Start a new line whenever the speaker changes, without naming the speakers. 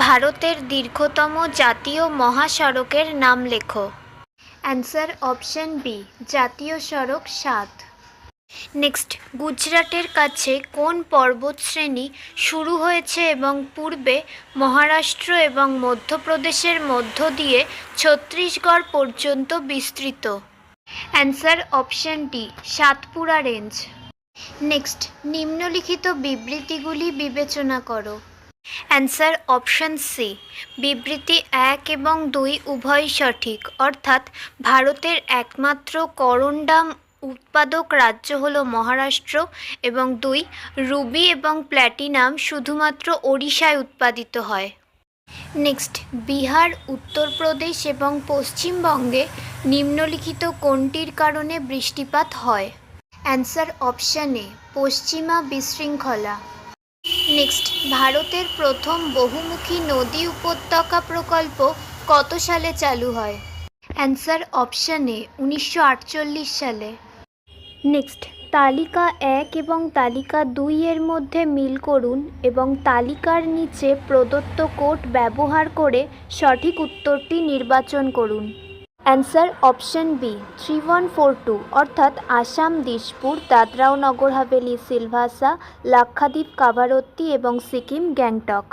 ভারতের দীর্ঘতম জাতীয় মহাসড়কের নাম লেখো। অ্যান্সার অপশন বি, জাতীয় সড়ক ৭। নেক্সট, গুজরাটের কাছে কোন পর্বতশ্রেণী শুরু হয়েছে এবং পূর্বে মহারাষ্ট্র এবং মধ্যপ্রদেশের মধ্য দিয়ে ছত্তিশগড় পর্যন্ত বিস্তৃত? Answer option D, Satpura range. Next, নিম্নলিখিত বিবৃতিগুলি বিবেচনা করো। অ্যান্সার অপশন সি, বিবৃতি ১ এবং ২ উভয়ই সঠিক, অর্থাৎ ভারতের একমাত্র করন্ডাম উৎপাদক রাজ্য হল মহারাষ্ট্র এবং ২, রুবি এবং প্ল্যাটিনাম শুধুমাত্র ওড়িশায় উৎপাদিত হয়। নেক্সট, বিহার, উত্তরপ্রদেশ এবং পশ্চিমবঙ্গে নিম্নলিখিত কোনটির কারণে বৃষ্টিপাত হয়? অ্যান্সার অপশন এ, পশ্চিমা বিশৃঙ্খলা। নেক্সট, ভারতের প্রথম বহুমুখী নদী উপত্যকা প্রকল্প কত সালে চালু হয়? অ্যান্সার অপশন এ, ১৯৪৮ সালে। নেক্সট, তালিকা ১ এবং তালিকা ২ এর মধ্যে মিল করুন এবং তালিকার নিচে প্রদত্ত কোড ব্যবহার করে সঠিক উত্তরটি নির্বাচন করুন। অ্যান্সার অপশন বি, 3142, অর্থাৎ আসাম দিশপুর, দাদরা ও নগর হাভেলি সিলভাসা, লাক্ষাদ্বীপ কাভারত্তি এবং সিকিম গ্যাংটক।